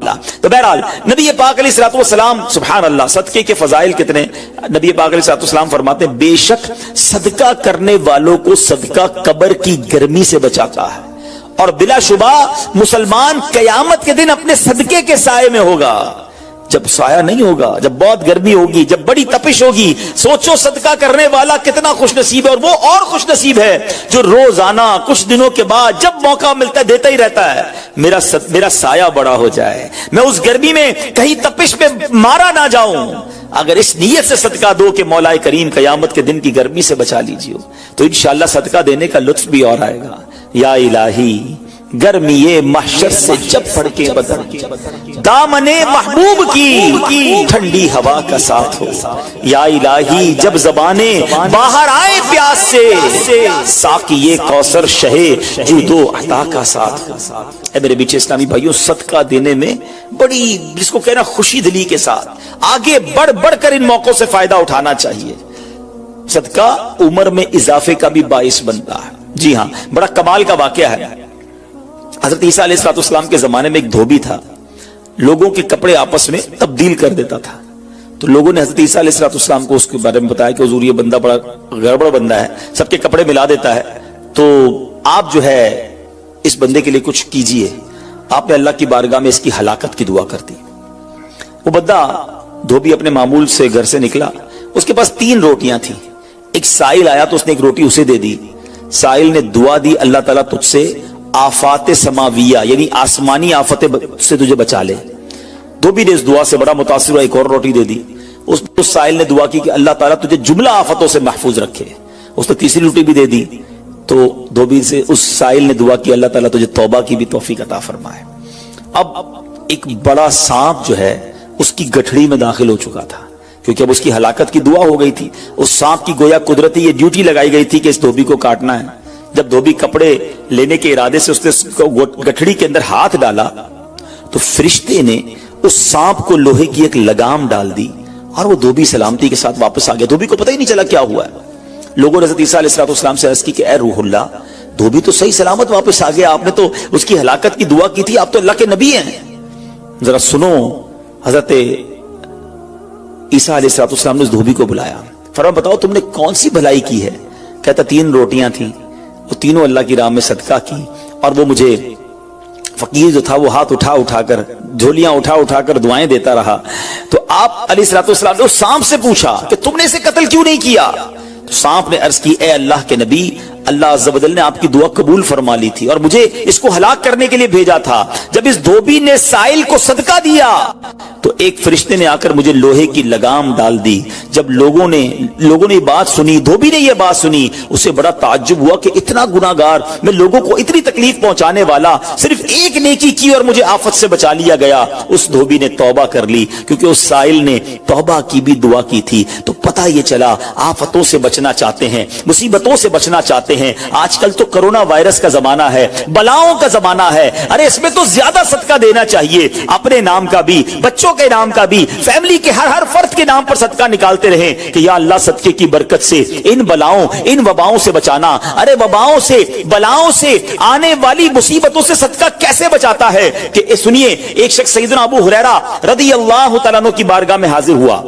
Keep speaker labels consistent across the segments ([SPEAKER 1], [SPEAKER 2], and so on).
[SPEAKER 1] تو بہرحال نبی پاک علیہ الصلوۃ والسلام سبحان اللہ صدقے کے فضائل کتنے. نبی پاک علیہ الصلوۃ والسلام فرماتے ہیں بے شک صدقہ کرنے والوں کو صدقہ قبر کی گرمی سے بچاتا ہے اور بلا شبہ مسلمان قیامت کے دن اپنے صدقے کے سائے میں ہوگا. جب سایہ نہیں ہوگا، جب بہت گرمی ہوگی، جب بڑی تپش ہوگی، سوچو صدقہ کرنے والا کتنا خوش نصیب ہے. اور وہ اور خوش نصیب ہے جو روزانہ کچھ دنوں کے بعد جب موقع ملتا ہے دیتا ہی رہتا ہے. میرا سایہ بڑا ہو جائے، میں اس گرمی میں کہیں تپش پہ مارا نہ جاؤں. اگر اس نیت سے صدقہ دو کہ مولا کریم قیامت کے دن کی گرمی سے بچا لیجیے تو انشاءاللہ صدقہ دینے کا لطف بھی اور آئے گا. یا الہی گرمی محشر سے جب پھڑکے بدن دامن محبوب کی ٹھنڈی ہوا کا ساتھ ہو. یا الہی جب زبانیں باہر آئے پیاس سے ساقی کوثر شہے جود و عطا کا ساتھ ہو. اے میرے بیچے اسلامی بھائیوں، صدقہ دینے میں بڑی جس کو کہنا خوشی دلی کے ساتھ آگے بڑھ بڑھ کر ان موقعوں سے فائدہ اٹھانا چاہیے. صدقہ عمر میں اضافے کا بھی باعث بنتا ہے. جی ہاں، بڑا کمال کا واقعہ ہے. حضرت عیسیٰ علیہ السلام کے زمانے میں ایک دھوبی تھا، لوگوں کے کپڑے آپس میں تبدیل کر دیتا تھا. تو لوگوں نے حضرت عیسیٰ علیہ السلام کو اس کے بارے میں بتایا کہ حضور یہ بندہ بڑا گڑبڑ بندہ ہے، سب کے کپڑے ملا دیتا ہے، تو آپ جو ہے اس بندے کے لیے کچھ کیجئے. آپ نے اللہ کی بارگاہ میں اس کی ہلاکت کی دعا کر دی. وہ بندہ دھوبی اپنے معمول سے گھر سے نکلا، اس کے پاس 3 روٹیاں تھیں. ایک سائل آیا تو اس نے ایک روٹی اسے دے دی. سائل نے دعا دی اللہ تعالیٰ تجھ سے آفات سماویہ یعنی آسمانی آفتیں سے تجھے بچا لے. دھوبی نے اس دعا سے بڑا متاثر ہوا، ایک اور روٹی دے دی. اس سائل نے دعا کی کہ اللہ تعالیٰ تجھے جملہ آفتوں سے محفوظ رکھے. اس نے تیسری روٹی بھی دے دی. تو دھوبی سے اس سائل نے دعا کی اللہ تعالیٰ تجھے توبہ کی بھی توفیق عطا فرمائے. اب ایک بڑا سانپ جو ہے اس کی گٹھڑی میں داخل ہو چکا تھا، کیونکہ اب اس کی ہلاکت کی دعا ہو گئی تھی. اس سانپ کی گویا قدرتی یہ ڈیوٹی لگائی گئی تھی کہ اس دھوبی کو کاٹنا ہے. جب دھوبی کپڑے لینے کے ارادے سے اس نے گٹھڑی کے اندر ہاتھ ڈالا تو فرشتے نے اس سانپ کو لوہے کی ایک لگام ڈال دی اور وہ دھوبی سلامتی کے ساتھ واپس آ گیا. دھوبی کو پتہ ہی نہیں چلا کیا ہوا ہے. لوگوں نے حضرت عیسیٰ علیہ السلام سے عرض کی کہ اے روح اللہ، دھوبی تو صحیح سلامت واپس آ گیا، آپ نے تو اس کی ہلاکت کی دعا کی تھی، آپ تو اللہ کے نبی ہیں. ذرا سنو. حضرت عیسیٰ علیہ السلام نے اس دھوبی کو بلایا، فرمایا بتاؤ تم نے کون سی بھلائی کی ہے؟ کہتا 3 روٹیاں تھیں، وہ تینوں اللہ کی راہ میں صدقہ کی، اور وہ مجھے فقیر جو تھا وہ ہاتھ اٹھا کر جھولیاں اٹھا کر دعائیں دیتا رہا. تو آپ علیہ السلام نے اس سانپ سے پوچھا کہ تم نے اسے قتل کیوں نہیں کیا؟ تو سانپ نے عرض کی اے اللہ کے نبی، اللہ عز و جل نے آپ کی دعا قبول فرما لی تھی اور مجھے اس کو ہلاک کرنے کے لیے بھیجا تھا. جب اس دھوبی نے سائل کو صدقہ دیا تو ایک فرشتے نے آ کر مجھے لوہے کی لگام ڈال دی. جب لوگوں نے یہ بات سنی، دھوبی نے یہ بات سنی، اسے بڑا تعجب ہوا کہ اتنا گناہگار میں، لوگوں کو اتنی تکلیف پہنچانے والا، صرف ایک نیکی کی اور مجھے آفت سے بچا لیا گیا. اس دھوبی نے توبہ کر لی کیونکہ اس سائل نے توبہ کی بھی دعا کی تھی. تو پتہ یہ چلا آفتوں سے بچنا چاہتے ہیں، مصیبتوں سے بچنا چاہتے ہیں. آج کل تو کرونا وائرس کا زمانہ ہے، بلاؤں کا زمانہ ہے. ارے اس میں تو زیادہ صدقہ دینا چاہیے، اپنے نام کا بھی، بچوں کے نام کا بھی، فیملی کے ہر فرد کے نام پر صدقہ نکالتے رہیں کہ یا اللہ صدقے کی برکت سے ان بلاؤں ان وباؤں سے بچانا. ارے وباؤں سے، بلاؤں سے، آنے والی مصیبتوں سے صدقہ کیسے بچاتا ہے کہ سنیے. ایک شخص سیدنا ابو ہریرہ رضی اللہ تعالیٰ عنہ کی بارگاہ میں حاضر ہوا،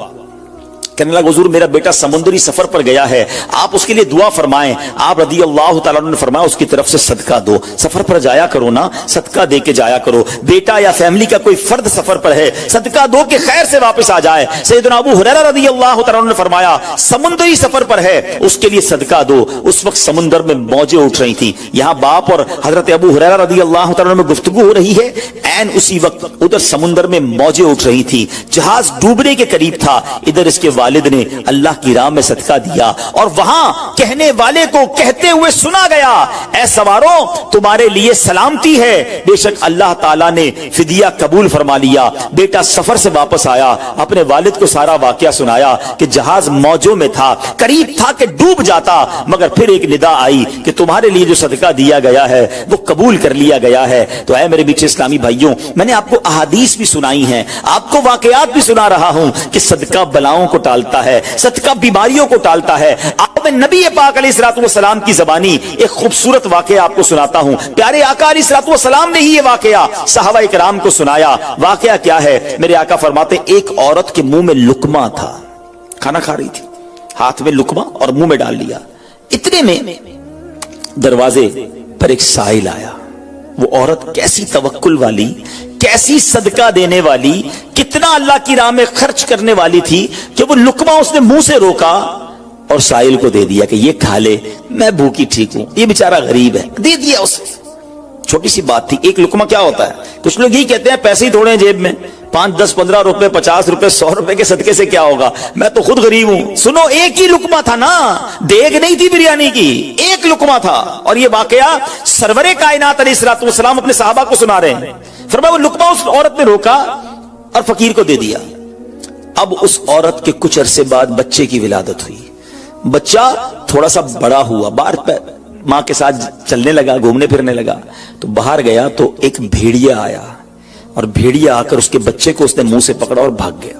[SPEAKER 1] کہنے لگا حضور میرا بیٹا سمندری سفر پر گیا ہے، آپ اس کے لیے دعا فرمائیں. آپ رضی اللہ تعالیٰ عنہ نے فرمایا اس کی طرف سے صدقہ دو، سفر پر جایا کرو نا، صدقہ دے کے جایا کرو. بیٹا یا فیملی کا کوئی فرد سفر پر ہے، صدقہ دو کہ خیر سے واپس آ جائے. سیدنا ابو ہریرہ رضی اللہ تعالیٰ عنہ نے فرمایا سمندری سفر پر ہے اس کے لیے صدقہ دو. اس وقت سمندر میں موجیں اٹھ رہی تھیں. یہاں باپ اور حضرت ابو ہریرہ رضی اللہ تعالیٰ عنہ میں گفتگو ہو رہی ہے، عین اسی وقت ادھر سمندر میں موجیں اٹھ رہی تھی، جہاز ڈوبنے کے قریب تھا. ادھر اس کے والد نے اللہ کی راہ میں صدقہ دیا اور وہاں کہنے والے کو کہتے ہوئے سنا گیا اے سواروں تمہارے لیے سلامتی ہے، بے شک اللہ تعالیٰ نے فدیہ قبول فرما لیا. بیٹا سفر سے واپس آیا، اپنے والد کو سارا واقعہ سنایا کہ جہاز موجوں میں تھا، قریب تھا کہ ڈوب جاتا، مگر پھر ایک ندا آئی کہ تمہارے لیے جو صدقہ دیا گیا ہے وہ قبول کر لیا گیا ہے. تو اے میرے بیچے اسلامی بھائیوں، میں نے آپ کو احادیث بھی سنائی ہیں، آپ کو واقعات بھی سنا رہا ہوں کہ صدقہ بلاؤں کو ٹال ٹالتا ہے, صدقہ بیماریوں کو ٹالتا ہے. آپ میں نبی پاک علیہ الصلوۃ والسلام کی زبانی ایک خوبصورت واقعہ آپ کو سناتا ہوں. پیارے آقا علیہ الصلوۃ والسلام نے ہی یہ واقعہ صحابہ کرام کو سنایا. واقعہ کیا ہے؟ میرے آقا فرماتے ایک عورت کے منہ میں لقمہ تھا, کھانا کھا رہی تھی, ہاتھ میں لقمہ اور منہ میں ڈال لیا. اتنے میں دروازے پر ایک سائل آیا. وہ عورت کیسی توکل والی, کیسی صدقہ دینے والی, کتنا اللہ کی راہ میں خرچ کرنے والی تھی کہ وہ لقمہ اس نے منہ سے روکا اور سائل کو دے دیا کہ یہ کھا لے, میں بھوکی ٹھیک ہوں, یہ بیچارہ غریب ہے, دے دیا اسے. چھوٹی سی بات تھی. ایک لقمہ کیا ہوتا ہے؟ کچھ لوگ یہی کہتے ہیں پیسے ہی تھوڑے ہیں جیب میں, 5 10 15 روپے 50 روپے 100 روپے کے صدقے سے کیا ہوگا, میں تو خود غریب ہوں. سنو, ایک ہی لقمہ تھا نا, دیگ نہیں تھی بریانی کی, ایک لقمہ تھا. اور یہ واقعہ سرور کائنات علیہ الصلوۃ والسلام اپنے صحابہ کو سنا رہے ہیں. فرمایا وہ لقمہ اس عورت نے روکا اور فقیر کو دے دیا. اب اس عورت کے کچھ عرصے بعد بچے کی ولادت ہوئی. بچہ تھوڑا سا بڑا ہوا, باہر ماں کے ساتھ چلنے لگا, گھومنے پھرنے لگا. تو باہر گیا تو ایک بھیڑیا آیا, اور بھیڑیا آ کر اس کے بچے کو اس نے منہ سے پکڑا اور بھاگ گیا.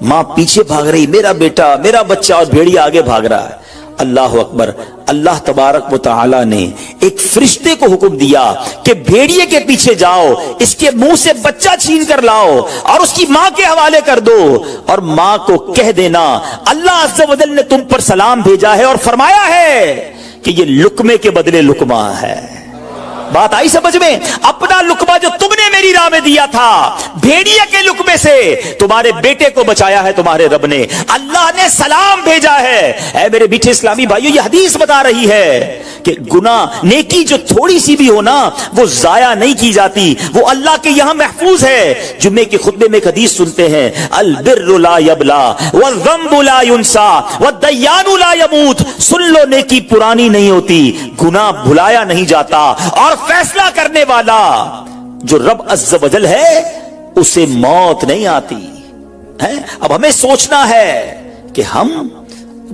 [SPEAKER 1] ماں پیچھے بھاگ رہی, میرا بیٹا میرا بچہ, اور بھیڑیا آگے بھاگ رہا ہے. اللہ اکبر. اللہ تبارک و تعالی نے ایک فرشتے کو حکم دیا کہ بھیڑیے کے پیچھے جاؤ, اس کے منہ سے بچہ چھین کر لاؤ اور اس کی ماں کے حوالے کر دو, اور ماں کو کہہ دینا اللہ عز و جل نے تم پر سلام بھیجا ہے اور فرمایا ہے کہ یہ لقمے کے بدلے لقمہ ہے. بات آئی سمجھ میں؟ اپنا لقمہ جو تم نے میری راہ میں دیا تھا, بھیڑیا کے لقمے سے تمہارے بیٹے کو بچایا ہے تمہارے رب نے. اللہ نے سلام بھیجا ہے. اے میرے میٹھے اسلامی بھائیو, یہ حدیث بتا رہی ہے کہ گناہ, نیکی جو تھوڑی سی بھی ہو نا, وہ ضائع نہیں کی جاتی, وہ اللہ کے یہاں محفوظ ہے. جمعے کے خطبے میں ایک حدیث سنتے ہیں, البر لا یبلا والذنب لا ینسا والدیان لا یموت. سن لو, نیکی پرانی نہیں ہوتی, گناہ بھلایا نہیں جاتا, اور فیصلہ کرنے والا جو رب عز و جل ہے اسے موت نہیں آتی ہے. اب ہمیں سوچنا ہے کہ ہم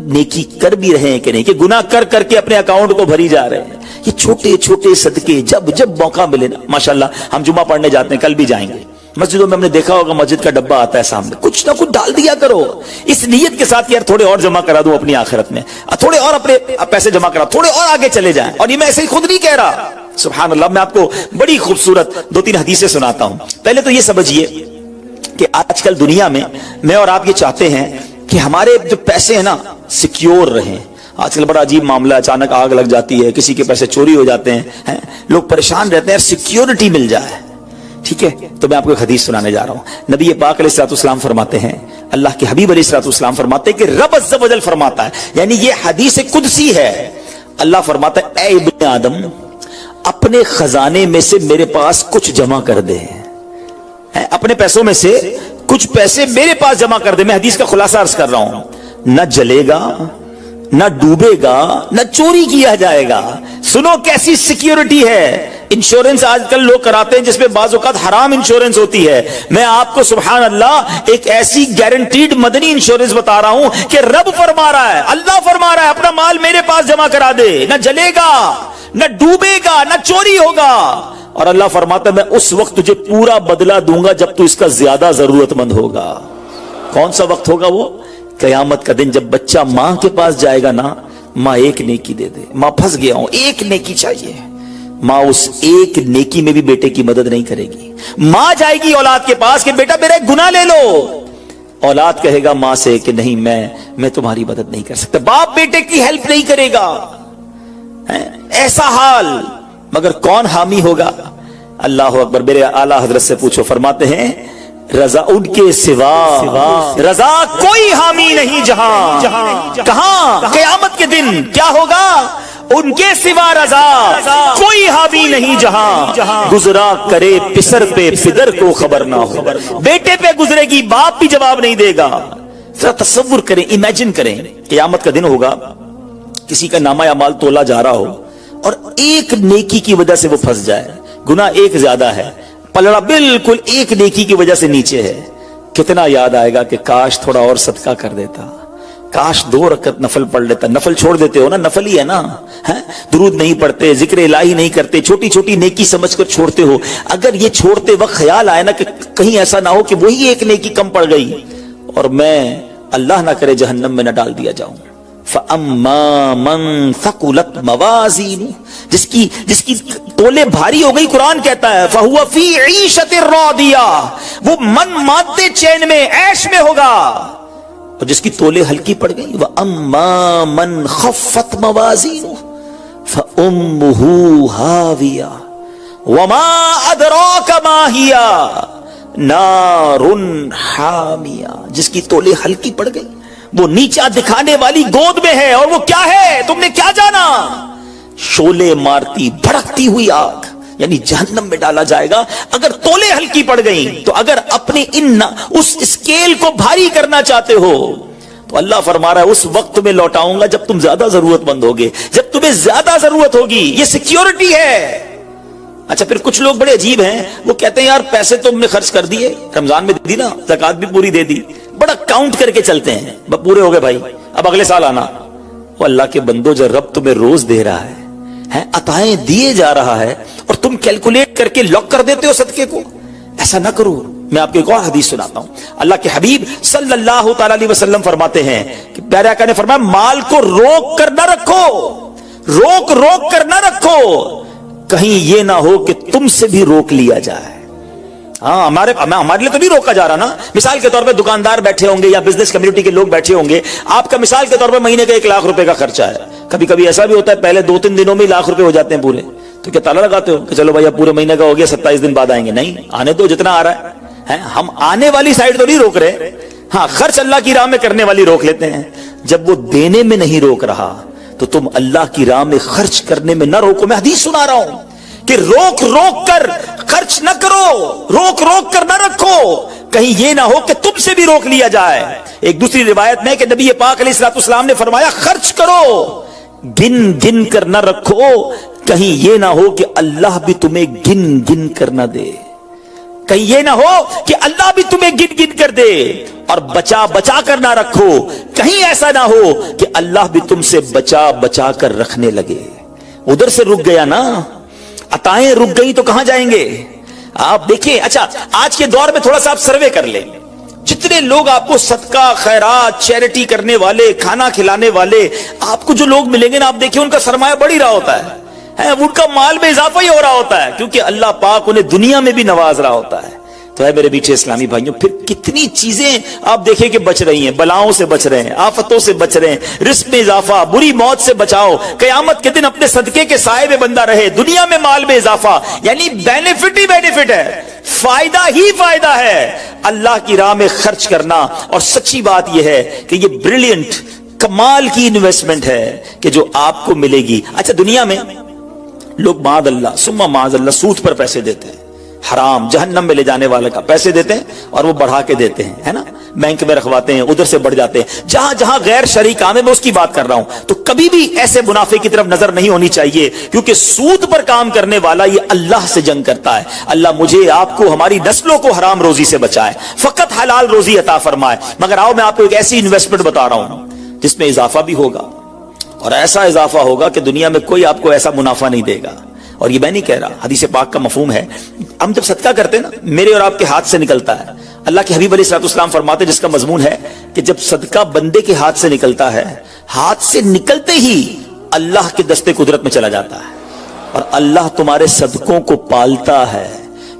[SPEAKER 1] نیکی کر بھی رہے ہیں کہ نہیں, کہ گناہ کر کر کے اپنے اکاؤنٹ کو بھری جا رہے ہیں. یہ چھوٹے چھوٹے صدقے جب جب موقع ملے نا, ماشاءاللہ ہم جمعہ پڑھنے جاتے ہیں, کل بھی جائیں گے. مسجدوں میں ہم نے دیکھا ہوگا مسجد کا ڈبہ آتا ہے سامنے, کچھ نہ کچھ ڈال دیا کرو اس نیت کے ساتھ یار تھوڑے اور جمع کرا دوں اپنی آخرت میں, تھوڑے اور اپنے پیسے جمع کرا, تھوڑے اور آگے چلے جائیں. اور یہ میں ایسے ہی خود نہیں کہہ رہا, سبحان اللہ. میں آپ کو بڑی خوبصورت 2-3 حدیثیں سناتا ہوں. پہلے تو یہ سمجھیے کہ آج کل دنیا میں اور آپ یہ چاہتے ہیں کہ ہمارے جو پیسے ہیں نا سیکیور رہیں. آج کل بڑا عجیب معاملہ, اچانک آگ لگ جاتی ہے, کسی کے پیسے چوری ہو جاتے ہیں, لوگ پریشان رہتے ہیں, سیکیورٹی مل جائے. ٹھیک ہے, تو میں آپ کو ایک حدیث سنانے جا رہا ہوں. نبی پاک علیہ الصلوۃ والسلام فرماتے ہیں, اللہ کے حبیب علیہ الصلوۃ والسلام فرماتے ہیں کہ رب عز و جل فرماتا ہے, یعنی یہ حدیث قدسی ہے. اللہ فرماتا ہے اے ابن آدم, اپنے خزانے میں سے میرے پاس کچھ جمع کر دے, اپنے پیسوں میں سے کچھ پیسے میرے پاس جمع کر دے. میں حدیث کا خلاصہ عرض کر رہا ہوں. نہ جلے گا, نہ ڈوبے گا, نہ چوری کیا جائے گا. سنو کیسی سیکیورٹی ہے. انشورنس آج کل لوگ کراتے ہیں جس میں بعض اوقات حرام انشورنس ہوتی ہے. میں آپ کو سبحان اللہ ایک ایسی گارنٹیڈ مدنی انشورنس بتا رہا ہوں کہ رب فرما رہا ہے, اللہ فرما رہا ہے اپنا مال میرے پاس جمع کرا دے, نہ جلے گا, نہ ڈوبے گا, نہ چوری ہوگا. اور اللہ فرماتا ہے میں اس وقت تجھے پورا بدلہ دوں گا جب تو اس کا زیادہ ضرورت مند ہوگا. کون سا وقت ہوگا وہ؟ قیامت کا دن, جب بچہ ماں کے پاس جائے گا نا, ماں ایک نیکی دے دے, ماں پھنس گیا ہوں, ایک نیکی چاہیے. ماں اس ایک نیکی میں بھی بیٹے کی مدد نہیں کرے گی. ماں جائے گی اولاد کے پاس کہ بیٹا میرا ایک گناہ لے لو, اولاد کہے گا ماں سے کہ نہیں میں تمہاری مدد نہیں کر سکتا. باپ بیٹے کی ہیلپ نہیں کرے گا. ایسا حال, مگر کون حامی ہوگا؟ اللہ اکبر. میرے اعلیٰ حضرت سے پوچھو, فرماتے ہیں رضا ان کے سوا رضا کوئی حامی نہیں جہاں. کہاں؟ قیامت کے دن کیا ہوگا؟ ان کے سوا رضا کوئی حامی نہیں جہاں. گزرا کرے پسر پہ پدر کو خبر نہ ہو. بیٹے پہ گزرے گی, باپ بھی جواب نہیں دے گا. ذرا تصور کریں, امیجن کریں, قیامت کا دن ہوگا, کسی کا نامہ اعمال تولا جا رہا ہو اور ایک نیکی کی وجہ سے وہ پھنس جائے. گناہ ایک زیادہ ہے, پلڑا بالکل ایک نیکی کی وجہ سے نیچے ہے. کتنا یاد آئے گا کہ کاش تھوڑا اور صدقہ کر دیتا, کاش 2 رکعت نفل پڑھ لیتا. نفل چھوڑ دیتے ہو نا, نفل ہی ہے نا, درود نہیں پڑھتے, ذکر الہی نہیں کرتے, چھوٹی چھوٹی نیکی سمجھ کر چھوڑتے ہو. اگر یہ چھوڑتے وقت خیال آئے نا کہ کہیں ایسا نہ ہو کہ وہی ایک نیکی کم پڑ گئی اور میں अल्लाह ना करे जहन्नम में न डाल दिया जाऊं। फअम्मा मन थकुलत मवाज़ीनु, जिसकी तोले भारी हो गई, कुरान कहता है फहुवा फी ईशतिर रादिया, वो मन मानते चैन में, ऐश में होगा। और जिसकी तोले हल्की पड़ गई, व अम्मा मन खफ्फत मवाज़ीनु फउम्मुहु हाविया वमा अदराका मा हिया नारुन हामिया, जिसकी तोले हल्की पड़ गई, वो नीचा दिखाने वाली गोद में है, और वो क्या है तुमने क्या जाना, शोले मारती भड़कती हुई आग, यानी जहन्नम में डाला जाएगा अगर तोले हल्की पड़ गई। तो अगर अपने उस स्केल को भारी करना चाहते हो तो अल्लाह फरमा रहा है उस वक्त में लौटाऊंगा जब तुम ज्यादा जरूरतमंद होगे, जब तुम्हें ज्यादा जरूरत होगी। ये सिक्योरिटी है। अच्छा, फिर कुछ लोग बड़े अजीब हैं, वो कहते हैं यार पैसे तो हमने खर्च कर दिए, रमजान में दी ना, ज़कात भी पूरी दे दी, बड़ा काउंट करके चलते हैं, बस पूरे हो गए भाई, अब अगले साल आना। वो अल्लाह के बंदो, जो रब तुम्हें रोज दे रहा है, अताएं दिए जा रहा है, और तुम कैलकुलेट करके लॉक कर देते हो सदके को। ऐसा ना करो। मैं आपको एक और हदीस सुनाता हूं। अल्लाह के हबीब सल्लल्लाहु तआला अलैहि वसल्लम फरमाते हैं कि प्यारे आका ने फरमाया, माल को रोक कर ना रखो, रोक कर ना रखो, कहीं ये ना हो कि तुमसे भी रोक लिया जाए। हाँ, हमारे लिए तो नहीं रोका जा रहा ना। मिसाल के तौर पे दुकानदार बैठे होंगे या बिजनेस कम्युनिटी के लोग बैठे होंगे, आपका मिसाल के तौर पे महीने का 1 लाख रुपए का खर्चा है। कभी कभी ऐसा भी होता है पहले 2-3 दिनों में लाख रुपए हो जाते हैं पूरे, तो क्या ताला लगाते हो कि चलो भैया पूरे महीने का हो गया, 27 दिन बाद आएंगे? नहीं, आने दो जितना आ रहा है। हम आने वाली साइड तो नहीं रोक रहे, हाँ खर्च अल्लाह की राह में करने वाली रोक लेते हैं। जब वो देने में नहीं रोक रहा तो तुम अल्लाह की राह में खर्च करने में ना रोको। मैं हदीस सुना रहा हूं कि रोक कर खर्च न करो, रोक कर न रखो, कहीं ये ना हो कि तुमसे भी रोक लिया जाए। एक दूसरी रिवायत में कि नबी पाक अलैहिस्सलाम ने फरमाया, खर्च करो, गिन कर न रखो, कहीं ये ना हो कि अल्लाह भी तुम्हें गिन कर न दे, कहीं ये ना हो कि अल्लाह भी तुम्हें गिन कर दे। और बचा कर ना रखो, कहीं ऐसा ना हो कि अल्लाह भी तुमसे बचा कर रखने लगे। उधर से रुक गया ना, अताएं रुक गई तो कहां जाएंगे आप? देखिए, अच्छा आज के दौर में थोड़ा सा आप सर्वे कर लें, जितने लोग आपको सदका खैरात चैरिटी करने वाले, खाना खिलाने वाले आपको जो लोग मिलेंगे ना, आप देखिए उनका सरमाया बढ़ ही रहा होता है, उनका माल में इजाफा ही हो रहा होता है, क्योंकि अल्लाह पाक उन्हें दुनिया में भी नवाज रहा होता है। तो है मेरे मीठे इस्लामी भाइयों, फिर कितनी चीजें आप देखें कि बच रही हैं, बलाओं से बच रहे हैं, आफतों से बच रहे हैं, रिस्क में इजाफा, बुरी मौत से बचाओ, कयामत के दिन अपने सदके के साए में बंदा रहे, दुनिया में माल में इजाफा, यानी बेनिफिट ही बेनिफिट है, फायदा ही फायदा है अल्लाह की राह में खर्च करना। और सच्ची बात यह है कि ये ब्रिलियंट कमाल की इन्वेस्टमेंट है कि जो आपको मिलेगी। अच्छा, दुनिया में लोग माज़अल्लाह सुम्मा माज़अल्लाह सूद पर पैसे देते हैं, हराम जहन्नम में ले जाने वाले का पैसे देते हैं, और वो बढ़ा के देते हैं, है ना, बैंक में रखवाते हैं, उधर से बढ़ जाते हैं। जहां जहां गैर शरई काम है, मैं उसकी बात कर रहा हूं। तो कभी भी ऐसे मुनाफे की तरफ नजर नहीं होनी चाहिए, क्योंकि सूद पर काम करने वाला ये अल्लाह से जंग करता है। अल्लाह मुझे, आपको, हमारी नस्लों को हराम रोजी से बचाए, फकत हलाल रोजी अता फरमाए। मगर आओ मैं आपको एक ऐसी इन्वेस्टमेंट बता रहा हूं जिसमें इजाफा भी होगा, और ऐसा इजाफा होगा कि दुनिया में कोई आपको ऐसा मुनाफा नहीं देगा। और ये मैं नहीं कह रहा, हदीस पाक का मफहूम है। हम जब सदका करते हैं ना, मेरे और आपके हाथ से निकलता है, अल्लाह के हबीब अलैहिस्सलाम फरमाते, जिसका मजमून है कि जब सदका बंदे के हाथ से निकलता है, हाथ से निकलते ही अल्लाह के दस्ते कुदरत में चला जाता है, और अल्लाह तुम्हारे सदकों को पालता है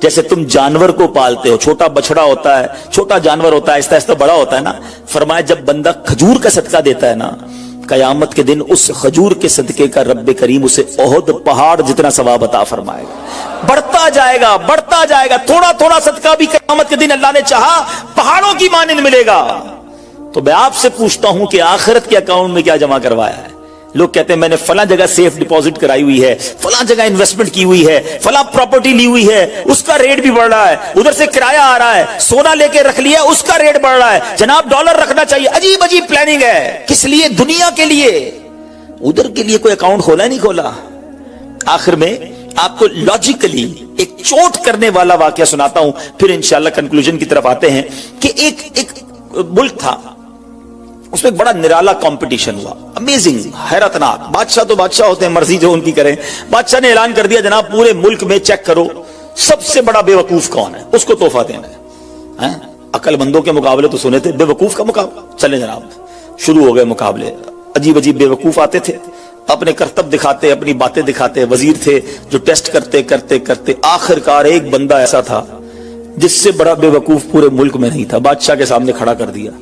[SPEAKER 1] जैसे तुम जानवर को पालते हो। छोटा बछड़ा होता है, छोटा जानवर होता है, आहिस्ता आहिस्ता बड़ा होता है ना। फरमाया जब बंदा खजूर का सदका देता है ना, कयामत के दिन उस खजूर के सदके का रब्बे करीम उसे ओहद पहाड़ जितना सवाब अता फरमाएगा। बढ़ता जाएगा, थोड़ा थोड़ा सदका भी कयामत के दिन अल्लाह ने चाहा पहाड़ों की मानिंद मिलेगा। तो मैं आपसे पूछता हूं कि आखिरत के अकाउंट में क्या जमा करवाया है? लोग कहते हैं मैंने फला जगह सेफ डिपॉजिट कराई हुई है, फला जगह इन्वेस्टमेंट की हुई है, फला प्रॉपर्टी ली हुई है, उसका रेट भी बढ़ रहा है, उधर से किराया आ रहा है, सोना लेके रख लिया, उसका रेट बढ़ रहा है, जनाब डॉलर रखना चाहिए। अजीब अजीब प्लानिंग है, किस लिए? दुनिया के लिए। उधर के लिए कोई अकाउंट खोला नहीं खोला। आखिर में आपको लॉजिकली एक चोट करने वाला वाकया सुनाता हूं, फिर इंशाल्लाह कंक्लूजन की तरफ आते हैं। कि एक मुल्क था, उसमें एक बड़ा निराला कंपटीशन हुआ, अमेजिंग, हैरतनाक। बादशाह तो बादशाह होते हैं, मर्जी जो उनकी करें। बादशाह ने ऐलान कर दिया, जनाब पूरे मुल्क में चेक करो सबसे बड़ा बेवकूफ कौन है, उसको तोहफा देना है। अक्लमंदों के मुकाबले तो सुने थे, बेवकूफ का मुकाबला, चले जनाब शुरू हो गए मुकाबले। अजीब अजीब बेवकूफ आते थे, अपने करतब दिखाते, अपनी बातें दिखाते। वजीर थे जो टेस्ट करते करते करते आखिरकार एक बंदा ऐसा था जिससे बड़ा बेवकूफ पूरे मुल्क में नहीं था, बादशाह के सामने खड़ा कर दिया।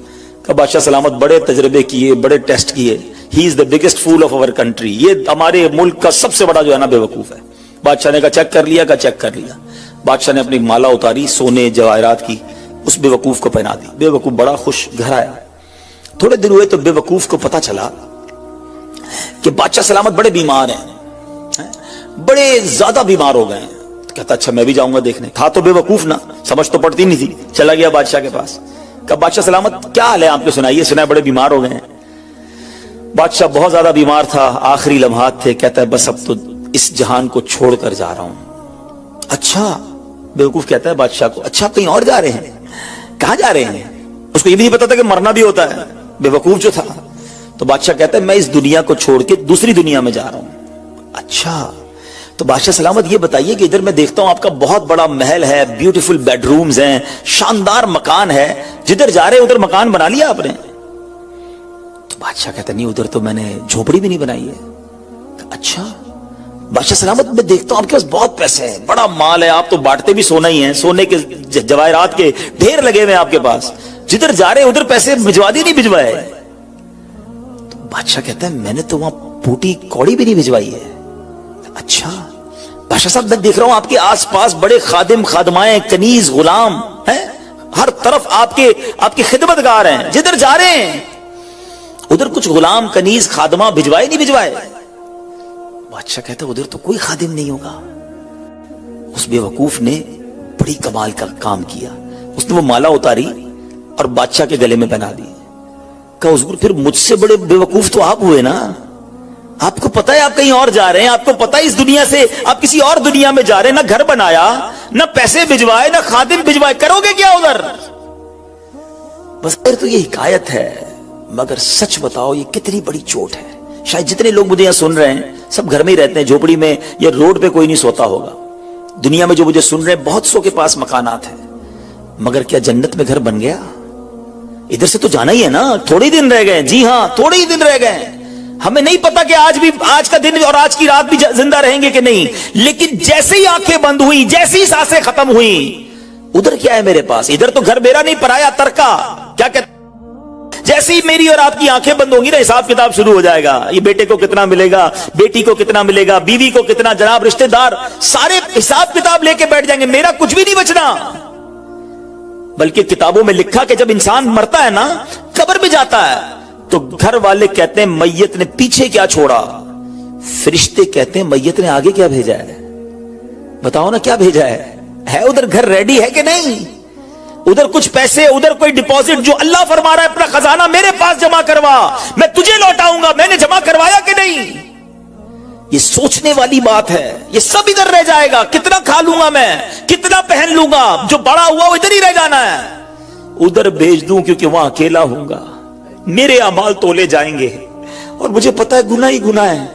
[SPEAKER 1] कहा बादशाह सलामत, बड़े तजर्बे किए, बड़े टेस्ट किए, he is the biggest fool of our country, ये हमारे मुल्क का सबसे बड़ा जो है ना बेवकूफ है। बादशाह ने कहा चेक कर लिया? कहा चेक कर लिया। बादशाह ने अपनी माला उतारी सोने जवाहरात की, उस बेवकूफ को पहना दी। बेवकूफ बड़ा खुश घर आया। थोड़े दिन हुए तो बेवकूफ को पता चला कि बादशाह सलामत बड़े बीमार हैं, बड़े ज्यादा बीमार हो गए हैं। कहता अच्छा मैं भी जाऊंगा देखने। था तो बेवकूफ ना, समझ तो पड़ती नहीं थी। चला गया बादशाह के पास। कहा बादशाह सलामत क्या हाल है आपके, सुनाइए, सुना बड़े बीमार हो गए हैं। बादशाह बहुत ज्यादा बीमार था, आखिरी लम्हात थे। कहता है बस अब तो इस जहान को छोड़कर जा रहा हूं। अच्छा, बेवकूफ कहता है बादशाह को, अच्छा कहीं और जा रहे हैं? कहां जा रहे हैं? उसको ये भी नहीं पता था कि मरना भी होता है, बेवकूफ जो था। तो बादशाह कहता है मैं इस दुनिया को छोड़ के दूसरी दुनिया में जा रहा हूं। अच्छा, तो बादशाह सलामत ये बताइए कि इधर मैं देखता हूं आपका बहुत बड़ा महल है, ब्यूटीफुल बेडरूम्स हैं, शानदार मकान है, जिधर जा रहे उधर मकान बना लिया आपने? तो बादशाह कहता नहीं, उधर तो मैंने झोपड़ी भी नहीं बनाई है। अच्छा, बादशाह सलामत मैं देखता हूं आपके पास बहुत पैसे हैं, बड़ा माल है, आप तो बांटते भी सोना ही है, सोने के जवाहरात के ढेर लगे हुए हैं आपके पास, जिधर जा रहे उधर पैसे भिजवा दिए नहीं भिजवाए? तो बादशाह कहता है मैंने तो वहां बूटी कौड़ी भी नहीं भिजवाई है। अच्छा, बादशाह साहब मैं देख रहा हूं आपके आसपास बड़े खादिम खादमाएं कनीज गुलाम हैं, हर तरफ आपके खिदमतगार हैं, जिधर जा रहे हैं उधर कुछ गुलाम कनीज खादमा भिजवाए नहीं भिजवाए? बादशाह कहता उधर तो कोई खादिम नहीं होगा। उस बेवकूफ ने बड़ी कमाल का काम किया, उसने वो माला उतारी और बादशाह के गले में पहना दी। कहा हुजूर फिर मुझसे बड़े बेवकूफ तो आप हुए ना, आपको पता है आप कहीं और जा रहे हैं, आपको पता है इस दुनिया से आप किसी और दुनिया में जा रहे हैं, ना घर बनाया, ना पैसे भिजवाए, ना खादिम भिजवाए, करोगे क्या उधर? बस फिर तो ये हिकायत है, मगर सच बताओ ये कितनी बड़ी चोट है। शायद जितने लोग मुझे यहां सुन रहे हैं सब घर में ही रहते हैं, झोपड़ी में या रोड पे कोई नहीं सोता होगा। दुनिया में जो मुझे सुन रहे हैं बहुत सौ के पास मकानात हैं, मगर क्या जन्नत में घर बन गया? इधर से तो जाना ही है ना, थोड़े ही दिन रह गए। जी हां, थोड़े ही दिन रह गए। हमें नहीं पता कि आज का दिन और आज की रात भी जिंदा रहेंगे कि नहीं, लेकिन जैसे ही आंखें बंद हुई, जैसे ही सांसें खत्म हुई, उधर क्या है मेरे पास? इधर तो घर मेरा नहीं, पराया तरका। क्या कहते, जैसे ही मेरी और आपकी आंखें बंद होंगी ना, हिसाब किताब शुरू हो जाएगा। ये बेटे को कितना मिलेगा, बेटी को कितना मिलेगा, बीवी को कितना, जनाब रिश्तेदार सारे हिसाब किताब लेके बैठ जाएंगे, मेरा कुछ भी नहीं बचना। बल्कि किताबों में लिखा कि जब इंसान मरता है ना, कब्र में जाता है, तो घर वाले कहते हैं मैयत ने पीछे क्या छोड़ा, फरिश्ते कहते हैं मैयत ने आगे क्या भेजा है। बताओ ना क्या भेजा है उधर घर रेडी है कि नहीं? उधर कुछ पैसे, उधर कोई डिपॉजिट, जो अल्लाह फरमा रहा है अपना खजाना मेरे पास जमा करवा, मैं तुझे लौटाऊंगा, मैंने जमा करवाया कि नहीं? ये सोचने वाली बात है। ये सब इधर रह जाएगा, कितना खा लूंगा मैं, कितना पहन लूंगा, जो बड़ा हुआ वो इधर ही रह जाना है। उधर भेज दूं क्योंकि वहां अकेला होऊंगा, मेरे अमाल तोले जाएंगे और मुझे पता है गुनाह ही गुनाह है,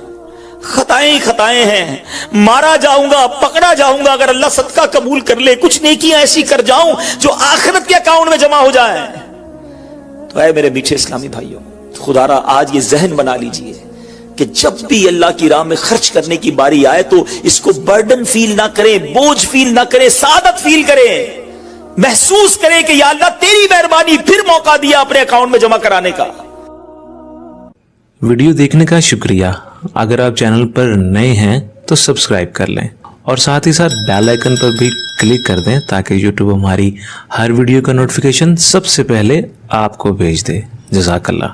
[SPEAKER 1] खताएं ही खताएं हैं, मारा जाऊंगा, पकड़ा जाऊंगा। अगर अल्लाह सदका कबूल कर ले, कुछ नेकियां ऐसी कर जाऊं जो आखिरत के अकाउंट में जमा हो जाए। तो ऐ मेरे मीठे इस्लामी भाइयों, खुदारा आज ये जहन बना लीजिए कि जब भी अल्लाह की राह में खर्च करने की बारी आए तो इसको बर्डन फील ना करें, बोझ फील ना करें, सादत फील करें, महसूस करें कि या अल्लाह तेरी मेहरबानी, फिर मौका दिया अपने अकाउंट में जमा कराने का।
[SPEAKER 2] वीडियो देखने का शुक्रिया। अगर आप चैनल पर नए हैं तो सब्सक्राइब कर लें और साथ ही साथ बेल आइकन पर भी क्लिक कर दें ताकि यूट्यूब हमारी हर वीडियो का नोटिफिकेशन सबसे पहले आपको भेज दे। जज़ाकल्लाह।